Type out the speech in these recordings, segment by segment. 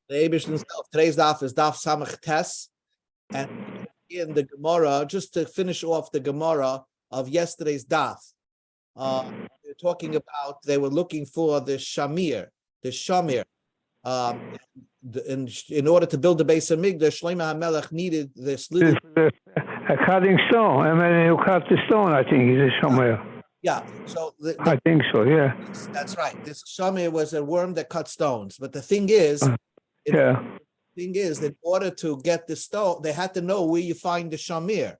The Abish himself. Today's daf is daf Samach Tes, and in the Gemara, just to finish off the Gemara of yesterday's daf, they're talking about they were looking for the shamir, in order to build the base of Migdash. Shlomo HaMelech needed this little a cutting stone. I mean, you cut the stone. I think is somewhere. Yeah, so I think so. Yeah, that's right. This shamir was a worm that cut stones. But the thing is, in order to get the stone, they had to know where you find the shamir.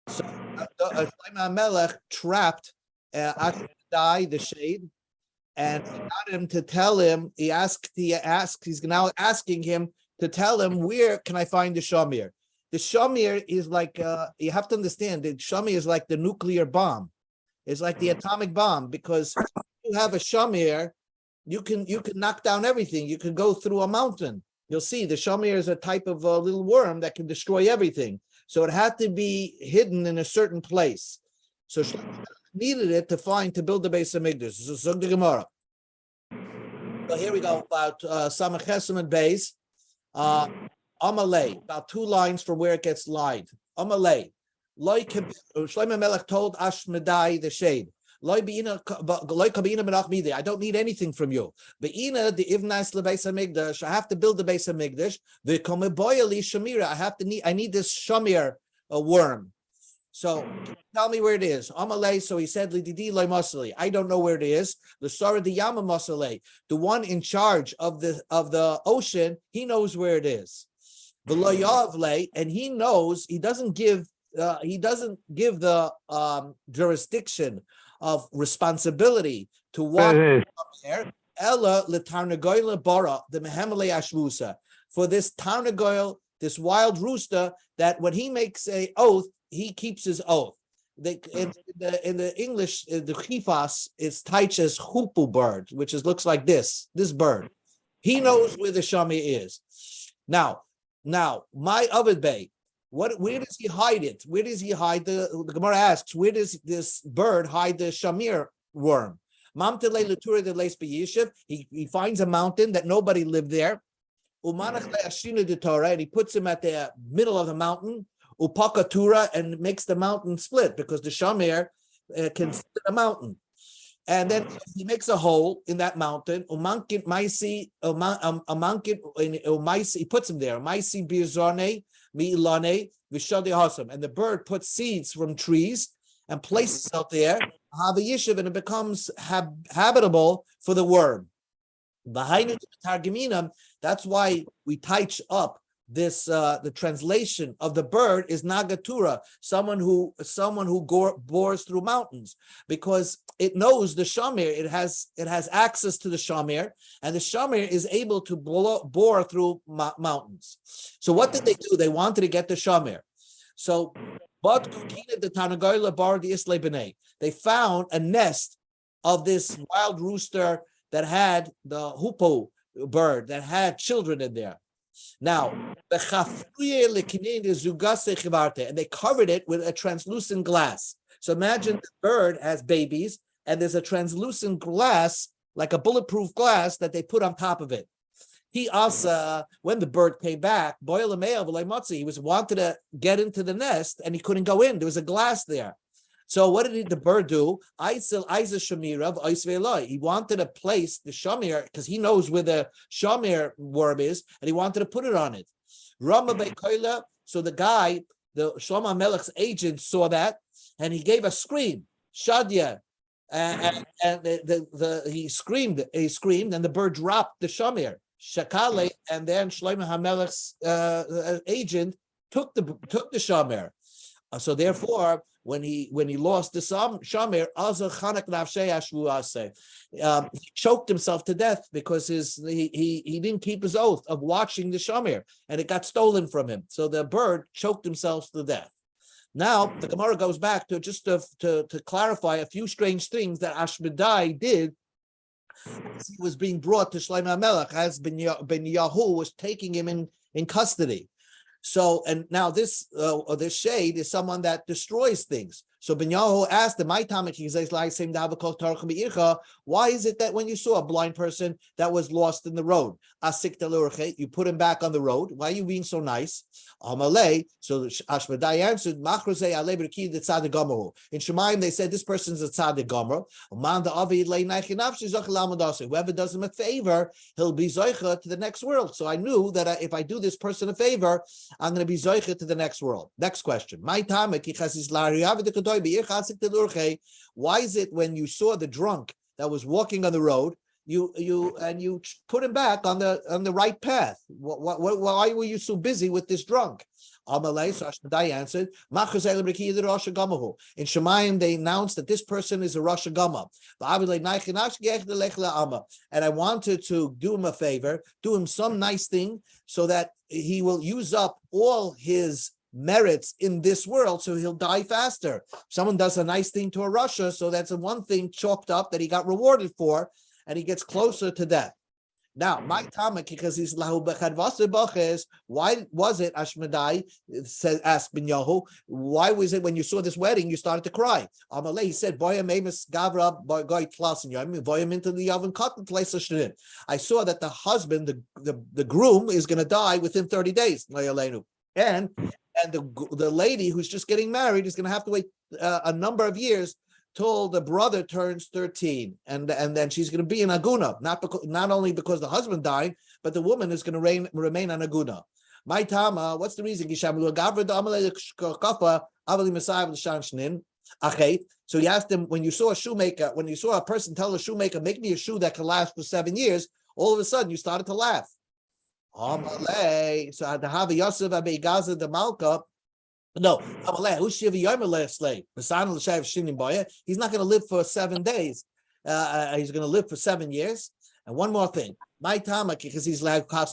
So Shlomo HaMelech trapped Ashmedai, the shade, and he got him to tell him. He's now asking him to tell him, where can I find the shamir? The shamir is like you have to understand. The shamir is like the nuclear bomb. It's like the atomic bomb, because if you have a shamir, you can knock down everything. You can go through a mountain. You'll see the shamir is a type of a little worm that can destroy everything. So it had to be hidden in a certain place. So Shlomo needed it to build the base of Migdash. So the Gemara. So here we go about Samach Chesem and Beis. Amalei, about 2 lines from where it gets lied. Amalei. Shlomo HaMelech told Ashmedai the shade, I don't need anything from you. I have to build the base of Migdash. I need this shamir, a worm. So tell me where it is. Amalei. So he said, I don't know where it is. The one in charge of the ocean, he knows where it is. And he knows, he doesn't give the jurisdiction of responsibility to watch Ella letarnagoyle bara the mehemele ashvusa, for this tarnagoyle, this wild rooster, that when he makes a oath, he keeps his oath. In the English, the chifas is taich as hoopoe bird, which looks like this bird. He knows where the shamir is. Now, my Ovid Bey, where does he hide it? Where does he hide the Gemara asks, where does this bird hide the shamir worm? He finds a mountain that nobody lived there. And he puts him at the middle of the mountain, upakatura, and makes the mountain split, because the shamir can split a mountain. And then he makes a hole in that mountain. He puts him there. And the bird puts seeds from trees and places out there, and it becomes habitable for the worm. That's why we touch up this. The translation of the bird is nagatura, someone who bores through mountains, because it knows the shamir. It has access to the shamir, and the shamir is able to bore through mountains. So what did they do? They wanted to get the shamir. So, they found a nest of this wild rooster that had the hoopoe bird that had children in there. Now, and they covered it with a translucent glass. So imagine the bird has babies, and there's a translucent glass, like a bulletproof glass, that they put on top of it. He also, when the bird came back, he wanted to get into the nest, and he couldn't go in. There was a glass there. So what did the bird do? He wanted to place the shamir, because he knows where the shamir worm is, and he wanted to put it on it. So the guy, the Shlomo HaMelech's agent, saw that, and he gave a scream, Shadya, and he screamed, and the bird dropped the shamir, Shakale, and then Shlomo HaMelech's agent took the shamir. So therefore, when he lost the shamir, he choked himself to death, because he didn't keep his oath of watching the shamir, and it got stolen from him. So the bird choked himself to death. Now the Gemara goes back to just to clarify a few strange things that Ashmedai did as he was being brought to Shlomo HaMelech, as Ben Yahu was taking him in custody. So, and now this shade is someone that destroys things. So Binyahu asked him, why is it that when you saw a blind person that was lost in the road, you put him back on the road? Why are you being so nice? So Ashmedai answered, in Shemaim they said this person's a tzaddik gomer. Whoever does him a favor, he'll be zoicha to the next world. So I knew that if I do this person a favor, I'm going to be zoicha to the next world. Next question. Why is it when you saw the drunk that was walking on the road, you put him back on the right path? Why were you so busy with this drunk? Amalei, so Ashmedai answered, in Shemayim they announced that this person is a Rosh Gama. And I wanted to do him a favor, do him some nice thing so that he will use up all his merits in this world, so he'll die faster. Someone does a nice thing to a Rasha, so that's the one thing chalked up that he got rewarded for, and he gets closer to death. Now, my Tama, because he's lahu bechadvase, why was it Ashmedai asked Binyahu, why was it when you saw this wedding you started to cry? Amalei, he said, Boyam Amos Gavra Boy Klassen Yom, Boyam into the oven cotton place. I saw that the husband, the groom, is going to die within 30 days. And the lady who's just getting married is going to have to wait a number of years till the brother turns 13, and then she's going to be in aguna, not only because the husband died, but the woman is going to remain on aguna. My Tama, what's the reason? So he asked him, when you saw a person tell a shoemaker, make me a shoe that can last for 7 years, all of a sudden you started to laugh. So the Havi Yosef Abe Gaza the Malka. No, he's not going to live for 7 days. He's going to live for 7 years. And one more thing, my Tama, because he's like why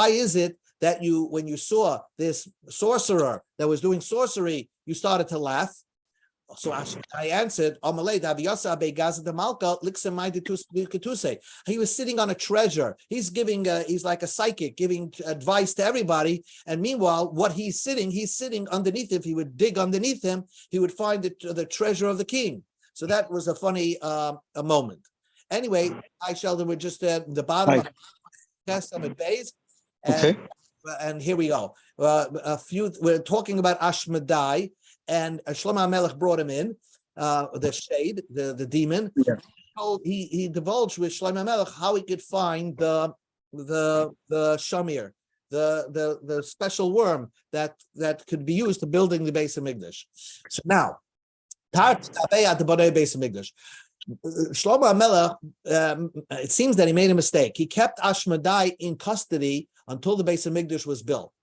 is it that when you saw this sorcerer that was doing sorcery, you started to laugh? So I answered, he was sitting on a treasure. He's like a psychic, giving advice to everybody. And meanwhile, what he's sitting underneath. If he would dig underneath him, he would find the treasure of the king. So that was a funny a moment. Anyway, Sheldon, we're just at the bottom of Testament base. And here we go. We're talking about Ashmedai. And Shlomo HaMelech brought him in, the shade, the demon. Yeah. He divulged with Shlomo HaMelech how he could find the shamir, the special worm that could be used to building the Beis HaMikdash. So now, Shlomo HaMelech, it seems that he made a mistake. He kept Ashmedai in custody until the Beis HaMikdash was built.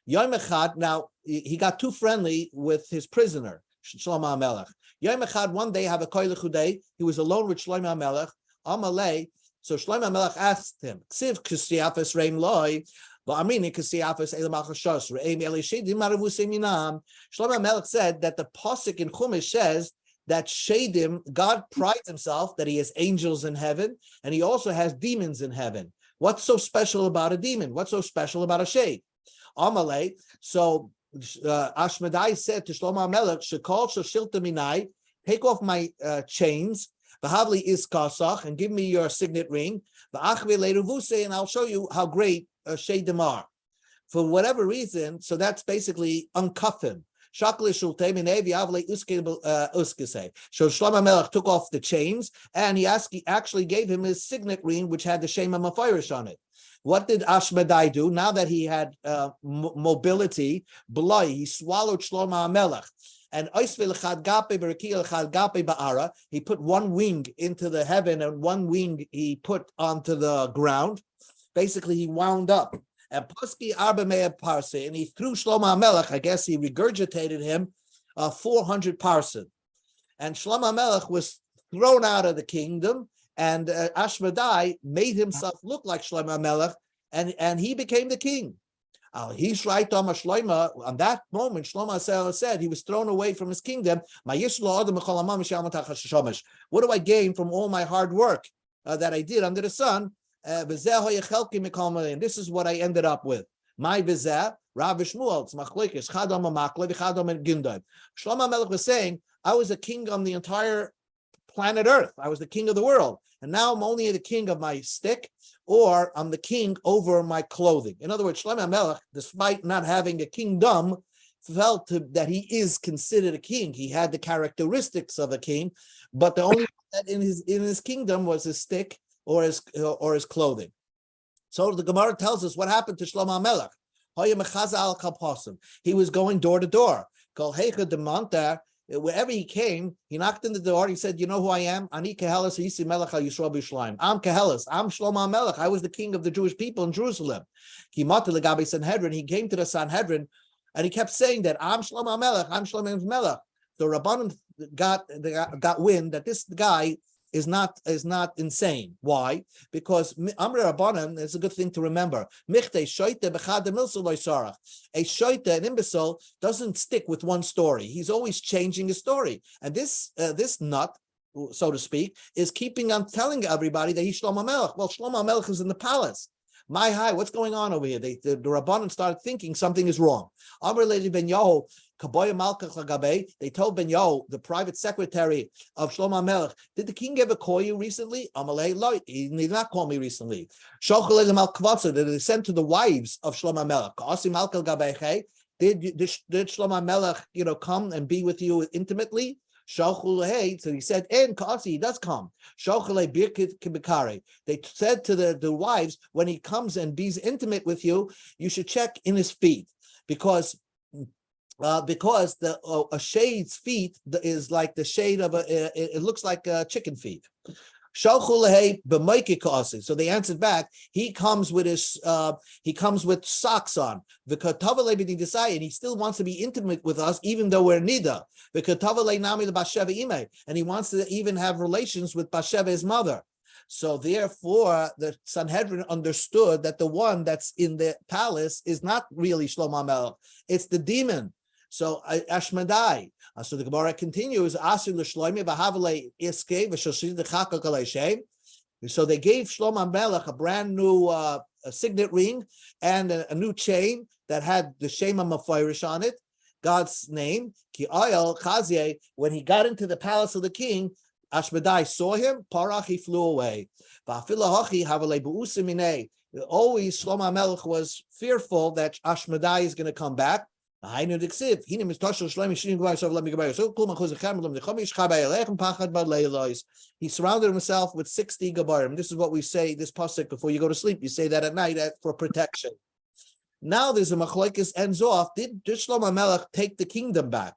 Yom Echad, now he got too friendly with his prisoner, Shlomo HaMelech. Yom Echad, one day, have a koilech day, he was alone with Shlomo HaMelech. Amalei, so Shlomo HaMelech asked him, Ksiv Ksiyafes Reim Loi, V'amini Ksiyafes Elam Achashos, Reim Elishedim Maravusim Minam. Shlomo HaMelech said that the pasuk in Chumash says that Shadim, God prides himself that he has angels in heaven, and he also has demons in heaven. What's so special about a demon? What's so special about a shade? Amalei. So Ashmedai said to Shlomo HaMelech, "Shekol shilta minai, take off my chains, v'havli iskasach, and give me your signet ring, v'achvi leiruvuse, and I'll show you how great Shadim are." For whatever reason, so that's basically uncuff him. So Shlomo HaMelech took off the chains, and he actually gave him his signet ring, which had the Shem HaMafarish on it. What did Ashmedai do? Now that he had mobility, he swallowed Shlomo HaMelech. And he put one wing into the heaven and one wing he put onto the ground. Basically, he wound up. And Paski Arba Mea Parse, and he threw Shlomo HaMelech, I guess he regurgitated him, 400 parse. And Shlomo HaMelech was thrown out of the kingdom, and Ashmedai made himself look like Shlomo HaMelech, and he became the king. He's right on that moment, Shlomo HaMelech said he was thrown away from his kingdom. What do I gain from all my hard work that I did under the sun? And this is what I ended up with. My vizeh, Rav Shmuel, it's machlokes. Chad Amar Makle, v'chad Amar Gindad. Shlomo HaMelech was saying, I was a king on the entire planet Earth. I was the king of the world. And now I'm only the king of my stick, or I'm the king over my clothing. In other words, Shlomo HaMelech, despite not having a kingdom, felt that he is considered a king. He had the characteristics of a king, but the only that in his kingdom was his stick or his clothing. So the Gemara tells us what happened to Shlomo HaMelech. He was going door to door. Wherever he came, he knocked on the door. He said, "You know who I am? Ani Kehelis Yisi Melech Al Yisrael B'Yishlayim. I'm Kehelis. I'm Shlomo HaMelech. I was the king of the Jewish people in Jerusalem." He came to the Sanhedrin, and he kept saying that I'm Shlomo HaMelech. I'm Shlomo HaMelech. The Rabbanim got wind that this guy is not insane. Why? Because Amr Rabbanan is a good thing to remember. A shoyte, an imbecile, doesn't stick with one story. He's always changing his story. And this nut, so to speak, is keeping on telling everybody that he's Shlomo HaMelech. Well, Shlomo HaMelech is in the palace. My high, what's going on over here? The Rabbanan started thinking something is wrong. Amr Lady Ben Yahu, they told Ben Yahu, the private secretary of Shlomo HaMelech, did the king ever call you recently? Amalei, he did not call me recently. Did they send to the wives of Shlomo HaMelech? Did Shlomo HaMelech, come and be with you intimately? So he said, "En Kasi, he does come." They said to the wives, when he comes and be intimate with you, you should check in his feet, because a shade's feet is like the shade of it looks like chicken feet. So they answered back, he comes with socks on. And he still wants to be intimate with us, even though we're nida. And he wants to even have relations with Bathsheba, his mother. So therefore, the Sanhedrin understood that the one that's in the palace is not really Shlomo HaMelech, it's the demon. So Ashmadai. So the Gemara continues. So they gave Shlomo HaMelech a brand new a signet ring and a new chain that had the Shema Mafirish on it, God's name. When he got into the palace of the king, Ashmadai saw him. Parach, he flew away. Always Shlomo HaMelech was fearful that Ashmadai is going to come back. He surrounded himself with 60 gabarim. This is what we say, this pasuk, before you go to sleep. You say that at night for protection. Now there's a machlokes ends off. Did Shlomo HaMelech take the kingdom back?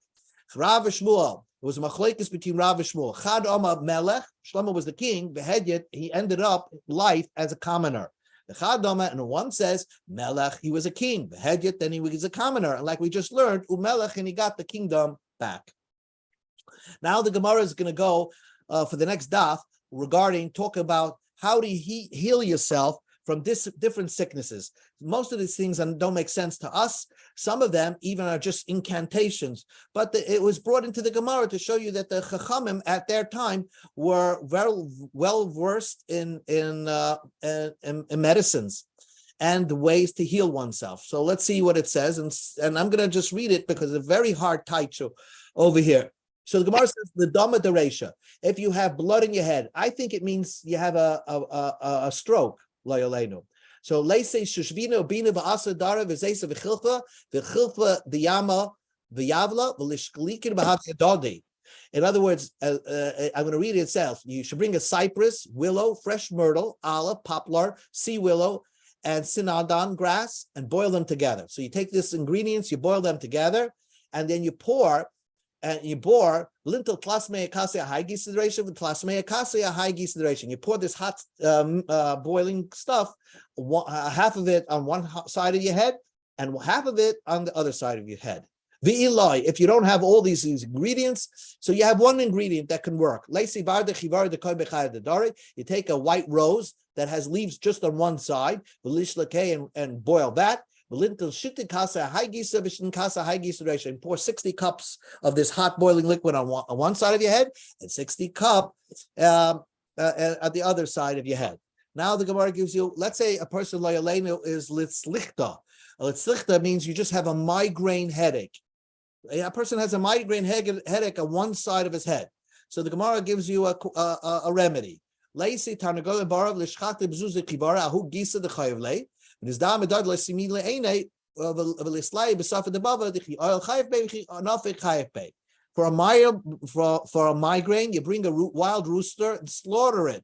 Rav Shmuel. It was a machlokes between Rav Shmuel. Chad Amar Melech. Shlomo was the king. Behedyet, he ended up life as a commoner. The Chadama, and one says Melech, he was a king. Behedyet, then he was a commoner, and like we just learned, Umelech, and he got the kingdom back. Now the Gemara is going to go for the next daf talk about how do you heal yourself from different sicknesses. Most of these things don't make sense to us. Some of them even are just incantations. But it was brought into the Gemara to show you that the Chachamim at their time were very well versed in medicines and the ways to heal oneself. So let's see what it says. And I'm going to just read it because it's a very hard taishu over here. So the Gemara says the Dama Deresha. If you have blood in your head, I think it means you have a stroke. So leisei shushvina ubina v'asa dara v'zeisa v'chilfa diyama v'yavla v'lishklikin b'haviyadodi. In other words, I'm going to read it itself. You should bring a cypress, willow, fresh myrtle, olive, poplar, sea willow, and synodon grass, and boil them together. So you take these ingredients, you boil them together, and then you pour. And you bore lintel plasmea cassia high consideration with plasmea cassia high consideration. You pour this hot boiling stuff, half of it on one side of your head and half of it on the other side of your head. The Eli, if you don't have all these ingredients, so you have one ingredient that can work. You take a white rose that has leaves just on one side, and boil that. And pour 60 cups of this hot boiling liquid on one side of your head and 60 cups at the other side of your head. Now the Gemara gives you, let's say a person lo yaleinu is litzlichta. Litzlichta means you just have a migraine headache. A person has a migraine headache on one side of his head. So the Gemara gives you a remedy. Leisi tarnagol barav lishchate b'zuzah kibara ahu gisa dechayev lei. V'nizdam edad le'simi le'enei v'lislai b'safed debava dichi oil chayev bei v'chi anafik chayev bei. For a migraine, you bring a wild rooster and slaughter it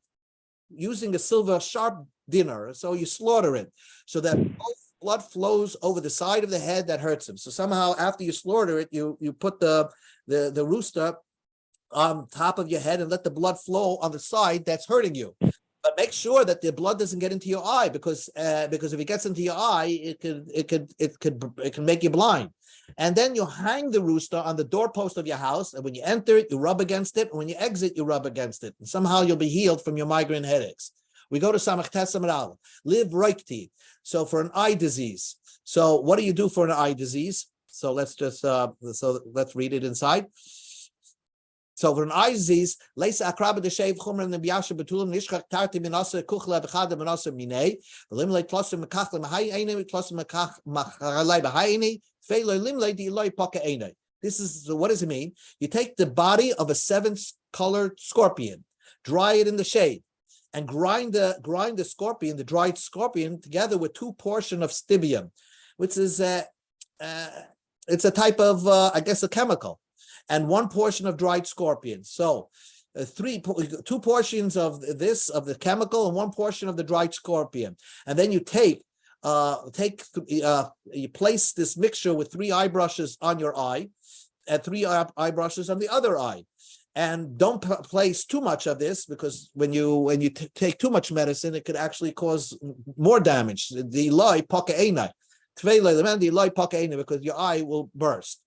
using a silver sharp dinner. So you slaughter it so that blood flows over the side of the head that hurts him. So somehow after you slaughter it, you put the rooster on top of your head and let the blood flow on the side that's hurting you. But make sure that the blood doesn't get into your eye because if it gets into your eye, it can make you blind. And then you hang the rooster on the doorpost of your house, and when you enter it, you rub against it, and when you exit, you rub against it. And somehow you'll be healed from your migraine headaches. We go to Samach Tes Amud Aleph. Live Reikti. So for an eye disease. So what do you do for an eye disease? So let's read it inside. So for an eye disease, Leisa Akraba de Shev Chumra and Biyasha Betulim Nishchak Tarti Minasa Kuchla Bechada Minasa Mine, Limlay Tlosim Makachla Mahayene, Tlosim Machalai Bahayene, Felo Limlay di Eloi Paka Ene. This is what does it mean? You take the body of a 7-colored scorpion, dry it in the shade, and grind the scorpion, the dried scorpion, together with 2 portions of stibium, which is it's a type of I guess a chemical, and 1 portion of dried scorpion. So 2 portions of the chemical and 1 portion of the dried scorpion, and then you you place this mixture with 3 eye brushes on your eye, and 3 eye brushes on the other eye. And don't place too much of this, because when you take too much medicine, it could actually cause more damage. The loy pakaena, because your eye will burst.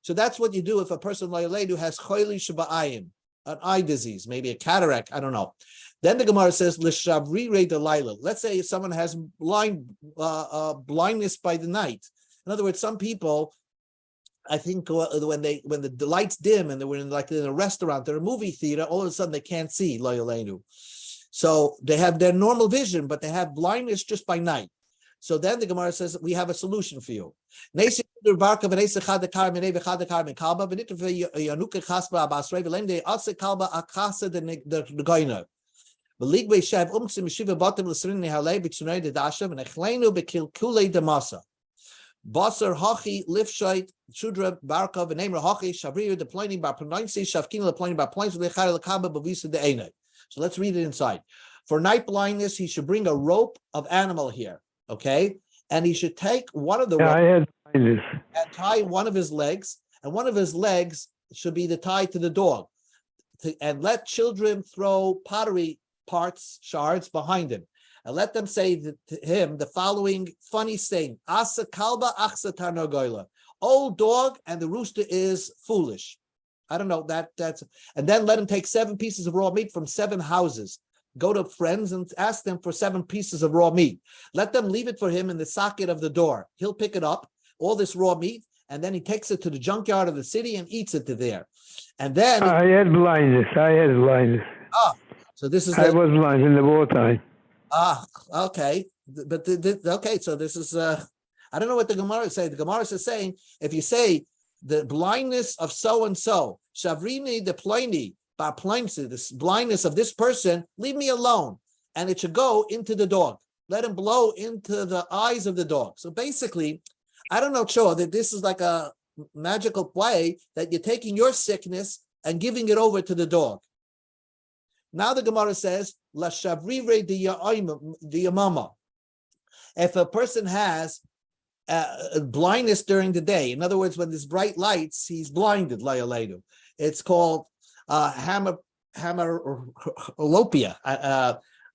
So that's what you do if a person who has choili shaba'ayim, an eye disease, maybe a cataract, I don't know. Then the Gemara says l'shavrire delayla. Let's say someone has blindness by the night. In other words, some people, I think when the lights dim and they were in a restaurant or a movie theater, all of a sudden they can't see lo yaleinu. So they have their normal vision, but they have blindness just by night. So then the Gemara says, we have a solution for you. Basar hachi lifshait shudra barka v'nemer hachi shavrir deploying by pronouncing shavkina deploying by points lechar lekaba bavisa de ene. So let's read it inside. For night blindness, he should bring a rope of animal here, okay, and he should take one of the ropes and tie one of his legs, and one of his legs should be the tie to the dog, and let children throw pottery shards behind him. And let them say to him the following funny saying: Asa kalba achsa tarnogoyla. Old dog and the rooster is foolish. I don't know that's. And then let him take 7 pieces of raw meat from 7 houses. Go to friends and ask them for 7 pieces of raw meat. Let them leave it for him in the socket of the door. He'll pick it up, all this raw meat, and then he takes it to the junkyard of the city and eats it there. And then I had blindness. So this is I was blind in the wartime. Okay. But okay, so this is I don't know what the Gemara is saying. The Gemara is saying, if you say the blindness of so and so, Shavrini the plaini, this blindness of this person, leave me alone. And it should go into the dog. Let him blow into the eyes of the dog. So basically, I don't know, Cho, that this is like a magical way that you're taking your sickness and giving it over to the dog. Now the Gemara says, La shavrire diyamama. If a person has blindness during the day, in other words, when there's bright lights, he's blinded, layaledu. It's called hamarolopia.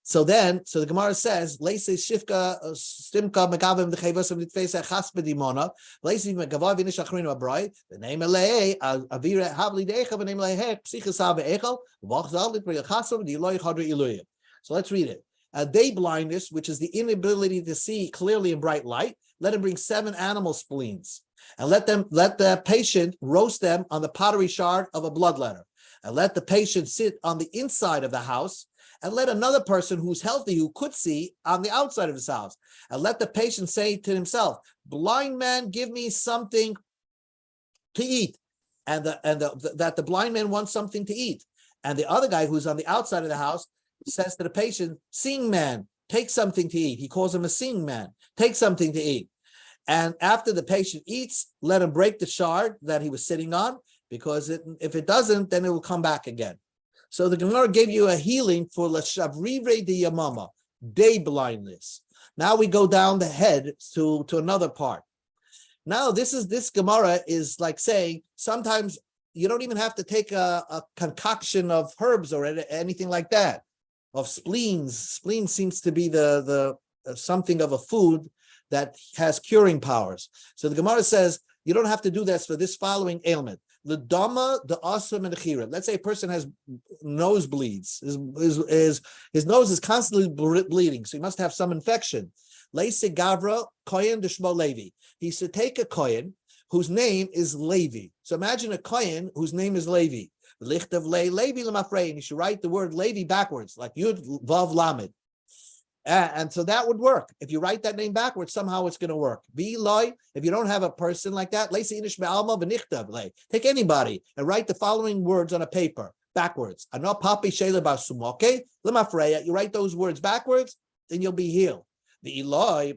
So the Gemara says, "Leise shifka stimka megavim dechevos nitfesa chas bedimona. Leise megavav inish achrin abrai. The name Elei avira havli decha. The name Elei psichas echel. V'achzal litbri chasom diloy chadri iluyim." So let's read it. Day blindness, which is the inability to see clearly in bright light. Let him bring 7 animal spleens, and let the patient roast them on the pottery shard of a bloodletter, and let the patient sit on the inside of the house and let another person who's healthy, who could see, on the outside of his house. And let the patient say to himself, blind man, give me something to eat. And that the blind man wants something to eat. And the other guy who's on the outside of the house says to the patient, seeing man, take something to eat. He calls him a seeing man. Take something to eat. And after the patient eats, let him break the shard that he was sitting on, because if it doesn't, then it will come back again. So the Gemara gave you a healing for l'shavrire de yamama, day blindness. Now we go down the head to another part. Now this Gemara is like saying sometimes you don't even have to take a concoction of herbs or anything like that, of spleens. Spleen seems to be the something of a food that has curing powers. So the Gemara says you don't have to do this for this following ailment. The dama, the asam, and the chira. Let's say a person has nosebleeds. His nose is constantly bleeding, so he must have some infection. Leise gavra kohen d'shmo Levi. He should take a kohen whose name is Levi. So imagine a kohen whose name is Levi. Lichtav Levi lemafrei, and you should write the word Levi backwards, like Yud Vav Lamed. And so that would work. If you write that name backwards, somehow it's going to work. If you don't have a person like that, take anybody and write the following words on a paper backwards. Okay? You write those words backwards, then you'll be healed. The Eloi,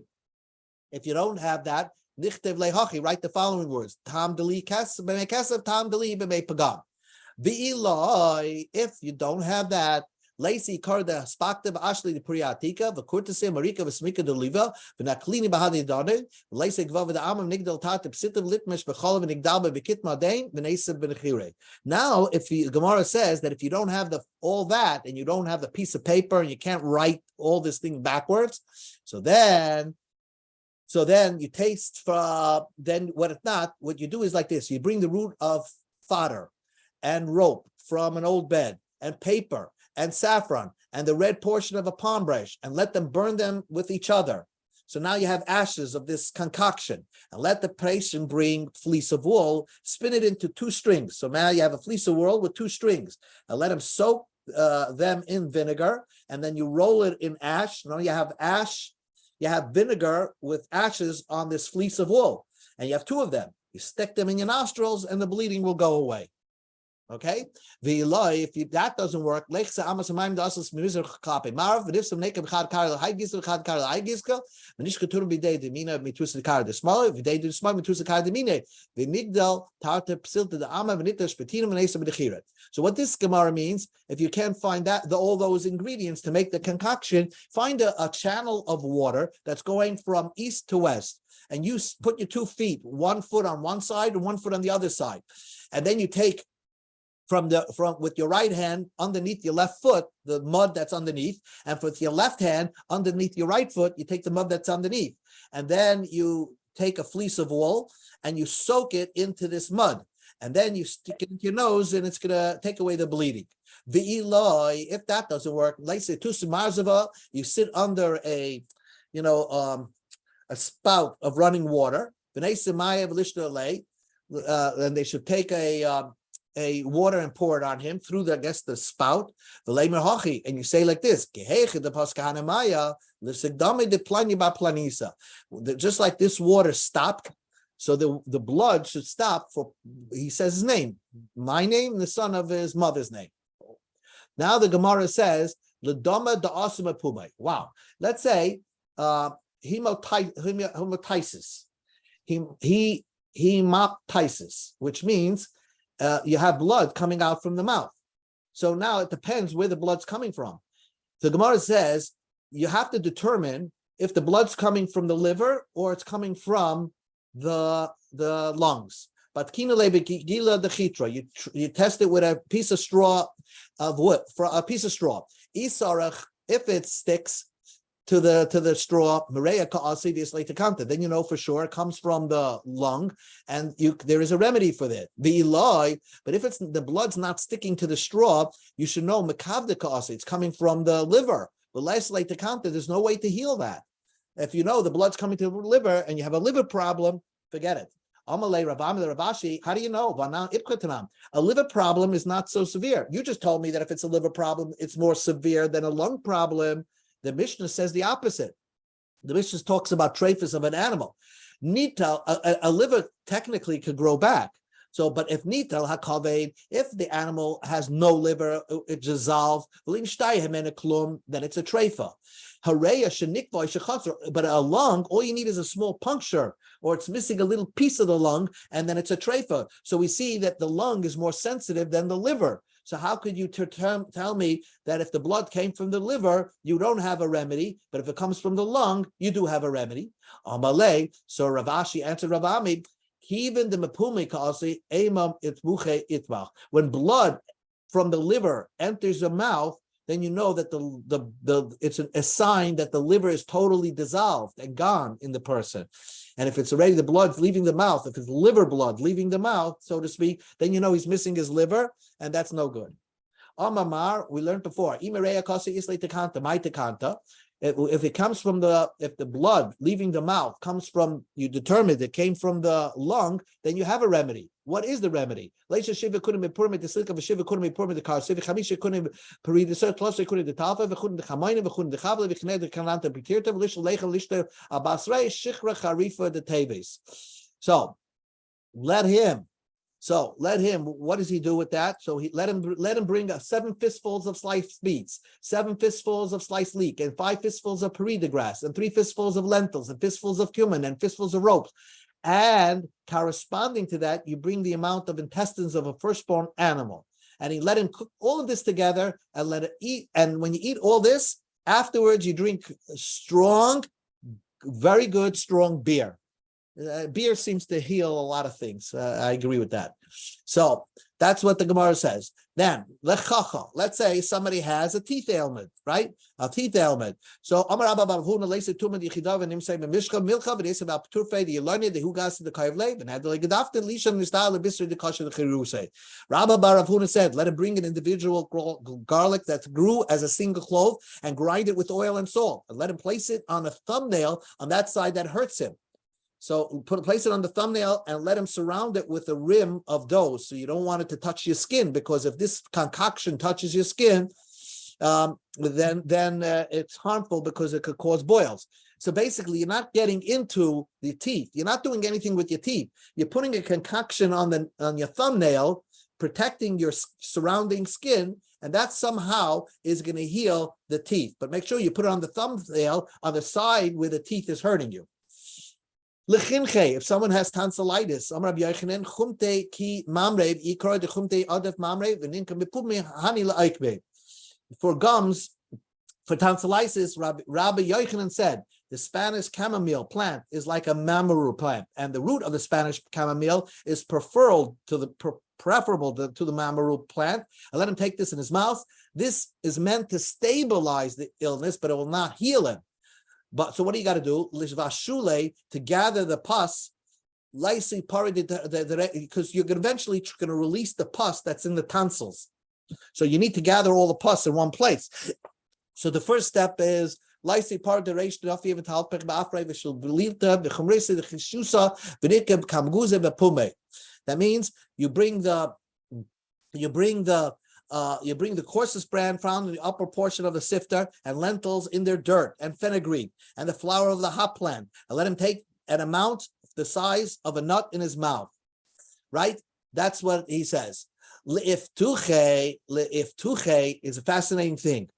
if you don't have that, write the following words. Tam deli kesef, tam deli b'mei pagam. The Eloi, if you don't have that, Lacy Karda Spakta Ashli the Priatika, the Kurtase Marika Vesmika de Liva, Venaklini Bahadi Dane, Lacy Gvav the Amam Nigdal Tatip Sitiv Litmesh Becholov and Nigdalba Bekit Madain, Venesa Benachire. Now, if the Gemara says that if you don't have all that and you don't have the piece of paper and you can't write all this thing backwards, so then you taste for then what you do is like this: you bring the root of fodder and rope from an old bed and paper and saffron and the red portion of a palm branch, and let them burn them with each other. So now you have ashes of this concoction, and let the patient bring fleece of wool, spin it into 2 strings. So now you have a fleece of wool with 2 strings, and let them soak them in vinegar, and then you roll it in ash. Now you have ash, you have vinegar with ashes on this fleece of wool, and you have 2 of them. You stick them in your nostrils, and the bleeding will go away. Okay, if that doesn't work, so what this Gemara means, if you can't find all those ingredients to make the concoction, find a channel of water that's going from east to west, and you put your 2 feet, 1 foot on one side and 1 foot on the other side, and then you take from with your right hand underneath your left foot, the mud that's underneath, and with your left hand underneath your right foot, you take the mud that's underneath, and then you take a fleece of wool and you soak it into this mud, and then you stick it into your nose, and it's gonna take away the bleeding. The Eloi, if that doesn't work, let's say you sit under a spout of running water, and they should take a water and pour it on him through the spout, and you say like this: just like this water stopped, so the blood should stop. He says his name, my name, the son of his mother's name. Now the Gemara says, wow, let's say hemoptysis, which means you have blood coming out from the mouth. So now it depends where the blood's coming from. The Gemara says you have to determine if the blood's coming from the liver or it's coming from the lungs. But you test it with a piece of straw of wood, for a piece of straw. If it sticks to the straw, then you know for sure it comes from the lung, and there is a remedy for that. The Eloi, but if the blood's not sticking to the straw, you should know it's coming from the liver. But there's no way to heal that. If you know the blood's coming to the liver and you have a liver problem, forget it. Amalei Rabam Rabashi, how do you know? A liver problem is not so severe. You just told me that if it's a liver problem, it's more severe than a lung problem. The Mishnah says the opposite. The Mishnah talks about trephus of an animal. Nital, a liver technically could grow back. So, but if nital hakaved, if the animal has no liver, it's dissolved, then it's a treifa. But a lung, all you need is a small puncture, or it's missing a little piece of the lung, and then it's a treifa. So we see that the lung is more sensitive than the liver. So how could you tell me that if the blood came from the liver, you don't have a remedy, but if it comes from the lung, you do have a remedy? Amalei. So Rav Ashi answered Rav Ami, even the mepumi kaasi emam itmuche itmach. When blood from the liver enters the mouth, then you know that it's a sign that the liver is totally dissolved and gone in the person. And if it's already the blood leaving the mouth, if it's liver blood leaving the mouth, so to speak, then you know he's missing his liver, and that's no good. Amamar, we learned before, if it comes from if the blood leaving the mouth comes from, you determined it came from the lung, then you have a remedy. What is the remedy? So let him, what does he do with that? So he let him bring 7 fistfuls of sliced beets, 7 fistfuls of sliced leek, and 5 fistfuls of parida grass, and 3 fistfuls of lentils, and fistfuls of cumin, and fistfuls of ropes. And corresponding to that, you bring the amount of intestines of a firstborn animal. And he let him cook all of this together and let it eat. And when you eat all this, afterwards you drink strong, very good, strong beer. Beer seems to heal a lot of things. I agree with that. So that's what the Gemara says. Then, let's say somebody has a teeth ailment, right? A teeth ailment. So, Amar Abba Barhuna Lesa Tumad Yichidav and Nimsay Mishka Milcha V'Desa About Turfe the Yelani the Hugas the Kayvle and had the Legadafta Lishan Mistal Bisr the Kasha the Chiruse. Rabba Barhuna said, let him bring an individual garlic that grew as a single clove and grind it with oil and salt, and let him place it on a thumbnail on that side that hurts him. So place it on the thumbnail and let him surround it with a rim of dough. So you don't want it to touch your skin, because if this concoction touches your skin, then it's harmful because it could cause boils. So basically, you're not getting into the teeth. You're not doing anything with your teeth. You're putting a concoction on your thumbnail, protecting your surrounding skin, and that somehow is going to heal the teeth. But make sure you put it on the thumbnail on the side where the teeth is hurting you. If someone has tonsillitis, for gums, for tonsillitis, Rabbi Yochanan said the Spanish chamomile plant is like a mamaru plant, and the root of the Spanish chamomile is preferable to the mamaru plant. And let him take this in his mouth. This is meant to stabilize the illness, but it will not heal him. But so what do you got to do? Lishvashule, to gather the pus, because you're eventually going to release the pus that's in the tonsils. So you need to gather all the pus in one place. So the first step is that means you bring the coarsest bran found in the upper portion of the sifter, and lentils in their dirt, and fenugreek, and the flower of the hop plant, and let him take an amount the size of a nut in his mouth. Right? That's what he says. If tuche is a fascinating thing.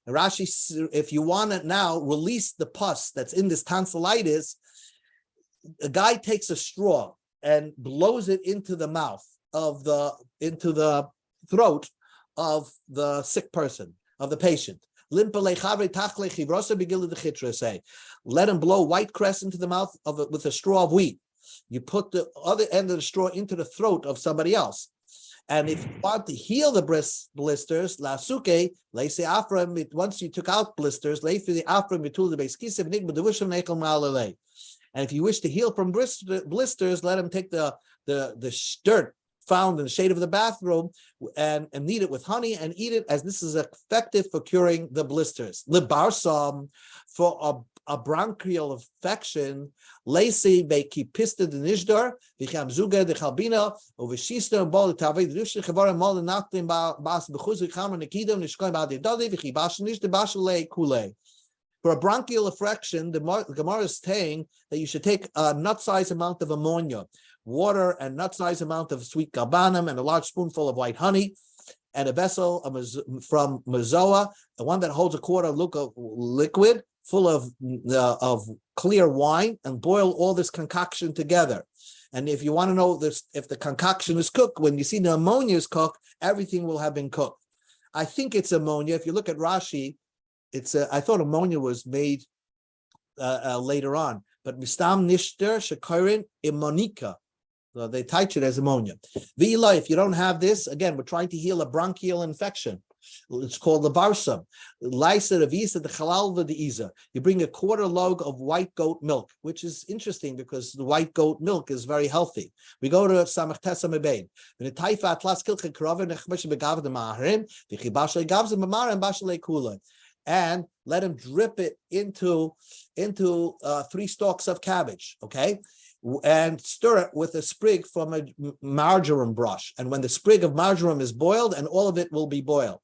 And Rashi, if you want to now release the pus that's in this tonsillitis, a guy takes a straw and blows it into the mouth into the throat of the sick person, of the patient. Let him blow white cress into the mouth of it with a straw of wheat. You put the other end of the straw into the throat of somebody else. And if you want to heal the blisters, once you took out blisters, and if you wish to heal from blisters, let him take the dirt found in the shade of the bathroom and knead it with honey and eat it, as this is effective for curing the blisters. Libarsam, for a bronchial infection, Lacey bekipista the nishdar, vicham zuga the chalbina, oveshista bol tavei the rushni chavar mal nachtim bas bechuz vicham nikidam nishkoy bal the dali vichibash nish the bashale kule. For a bronchial infection, the Gemara is saying that you should take a nut-sized amount of ammonia, water and nut-sized amount of sweet galbanum, and a large spoonful of white honey, and a vessel from Mazoa, the one that holds a quarter of liquid full of clear wine, and boil all this concoction together. And if you want to know this, if the concoction is cooked, when you see the ammonia is cooked, everything will have been cooked. I think it's ammonia. If you look at Rashi, I thought ammonia was made later on, but mistam nishter shekarin immonica. So they touch it as ammonia. V'ila, if you don't have this, again, we're trying to heal a bronchial infection. It's called the barsam. Lysa revisa the chalal v'deiza. You bring a quarter log of white goat milk, which is interesting because the white goat milk is very healthy. We go to samach tesa mebein. V'netaifa atlas kilcha karav nechmesh begav the maharim v'chibashle gavz the mamarim bashle kula. And let him drip it into 3 stalks of cabbage, okay? And stir it with a sprig from a marjoram brush. And when the sprig of marjoram is boiled, and all of it will be boiled.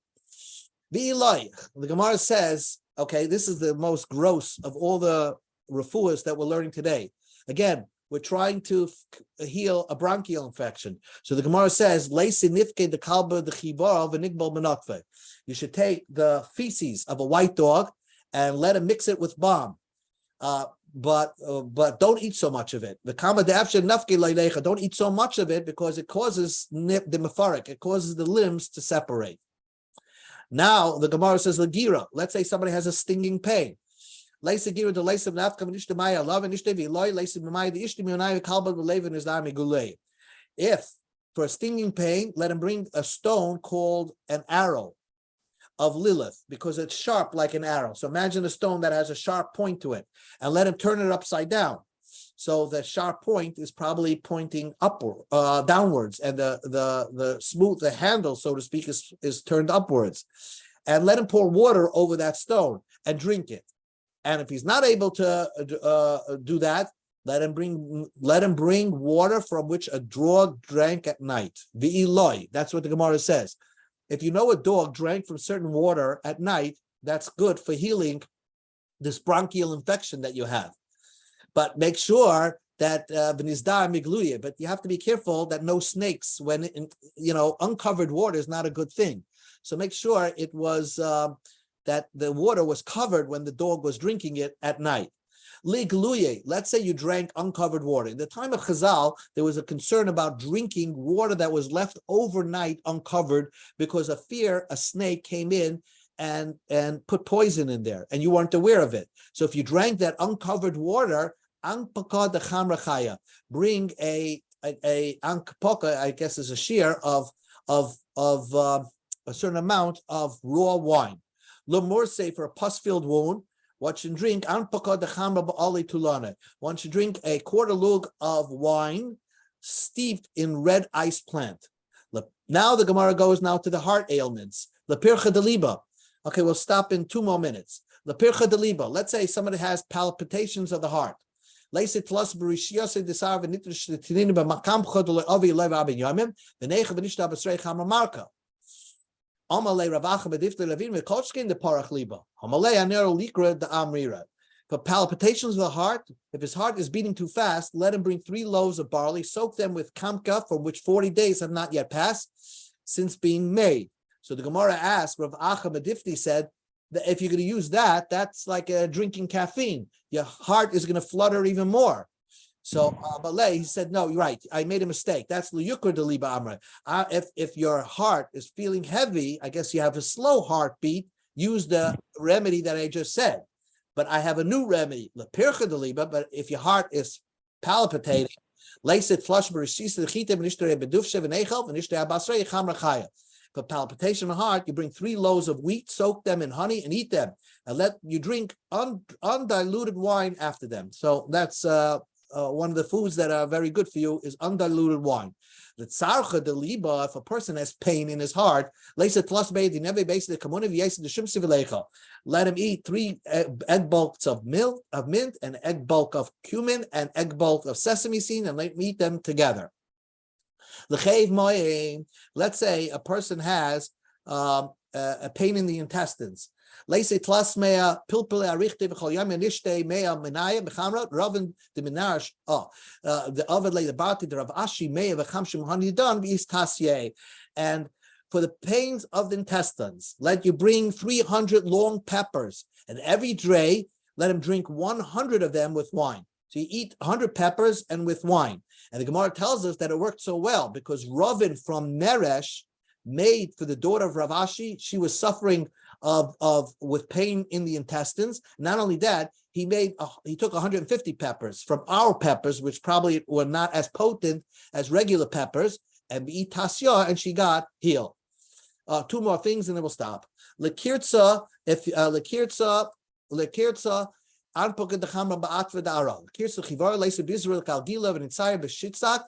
The Gemara says, okay, this is the most gross of all the refuahs that we're learning today. Again, we're trying to heal a bronchial infection. So the Gemara says, you should take the feces of a white dog and let him mix it with balm. But don't eat so much of it. Don't eat so much of it because it causes it causes the limbs to separate. Now the Gemara says Lagira. Let's say somebody has a stinging pain. If for a stinging pain, let him bring a stone called an arrow of Lilith, because it's sharp like an arrow. So imagine a stone that has a sharp point to it, and let him turn it upside down. So the sharp point is probably pointing upward, downwards, and the handle, so to speak, is turned upwards. And let him pour water over that stone and drink it. And if he's not able to do that, let him bring water from which a dog drank at night. V'iloi. That's what the Gemara says. If you know a dog drank from certain water at night, that's good for healing this bronchial infection that you have. But make sure that but you have to be careful that no snakes, when uncovered water is not a good thing. So make sure it was that the water was covered when the dog was drinking it at night. Let's say you drank uncovered water. In the time of Chazal, there was a concern about drinking water that was left overnight uncovered because of fear a snake came in and put poison in there, and you weren't aware of it. So if you drank that uncovered water, bring a ankpoka, I guess is a shear of a certain amount of raw wine. Lemorse, for a pus-filled wound, one should drink one should drink a quarter lug of wine steeped in red ice plant. Now the Gemara goes now to the heart ailments. Lepircha deliba. Okay, we'll stop in 2 more minutes. Lepircha deliba. Let's say somebody has palpitations of the heart. For palpitations of the heart, if his heart is beating too fast, let him bring 3 loaves of barley, soak them with kamka, from which 40 days have not yet passed since being made. So the Gemara asked, Rav Acha Medifti said that if you're going to use that, that's like drinking caffeine. Your heart is going to flutter even more. So Balei, he said, no, you're right. I made a mistake. That's liyukr deliba amra. If your heart is feeling heavy, I guess you have a slow heartbeat, use the remedy that I just said. But I have a new remedy, lepircha deliba. But if your heart is palpitating, for palpitation of the heart, you bring 3 loaves of wheat, soak them in honey, and eat them, and let you drink undiluted wine after them. So that's one of the foods that are very good for you is undiluted wine. The tzarcha de liba, if a person has pain in his heart, let him eat 3 egg bulks of mint, an egg bulk of cumin, and egg bulk of sesame seed, and let him eat them together. Let's say a person has a pain in the intestines. Let's say the and for the pains of the intestines, let you bring 300 long peppers, and every day let him drink 100 of them with wine. So you eat 100 peppers and with wine. And the Gemara tells us that it worked so well because Ravin from Meresh made for the daughter of Rav Ashi. She was suffering with pain in the intestines. Not only that, he took 150 peppers from our peppers, which probably were not as potent as regular peppers, and beat tasya, and she got healed. 2 more things, and then we'll stop. Lekirtza, anpoke de chamra ba'atva da'ara. Kirsu chivar leisa b'Israel kalgila v'nitzayim b'shistag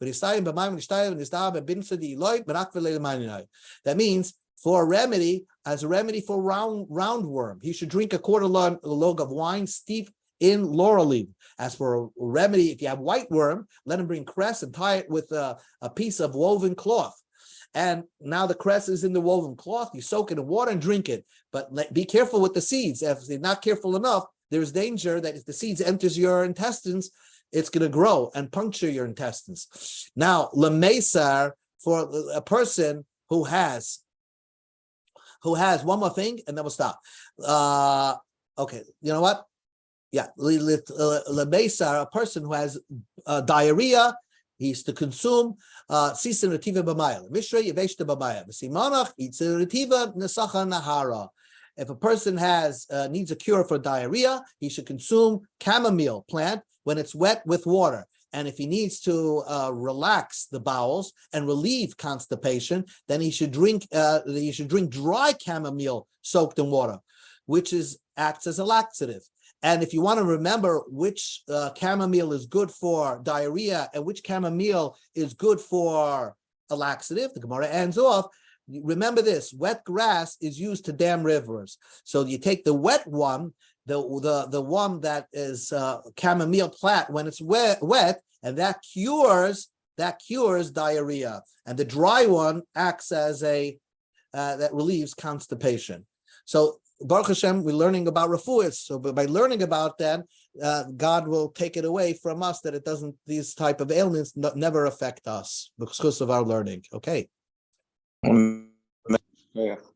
v'nisayim b'mayim v'nishtayim v'nisda'am b'binsa di'iloi b'rak v'leilamayinai. That means for a remedy, as a remedy for roundworm, he should drink a quarter log of wine steeped in laurel leaf. As for a remedy, if you have white worm, let him bring cress and tie it with a piece of woven cloth. And now the cress is in the woven cloth. You soak it in water and drink it. But be careful with the seeds. If you're not careful enough, there's danger that if the seeds enters your intestines, it's going to grow and puncture your intestines. Now, lemesar, for a person who has one more thing, and then we'll stop. Okay, you know what? Yeah, lemesar, a person who has diarrhea, he's to consume sisin retiva b'mayel. Mishra yeveshta b'mayel. V'simanach yitzir retiva nesacha nahara. If a person needs a cure for diarrhea, he should consume chamomile plant when it's wet with water. And if he needs to relax the bowels and relieve constipation, then he should drink dry chamomile soaked in water, which acts as a laxative. And if you want to remember which chamomile is good for diarrhea and which chamomile is good for a laxative, the Gemara ends off. Remember this: wet grass is used to dam rivers. So you take the wet one, the one that is chamomile plant when it's wet, and that cures diarrhea. And the dry one acts as that relieves constipation. So Baruch Hashem, we're learning about refuah. So by learning about that, God will take it away from us, that these type of ailments never affect us because of our learning. Okay. Yeah.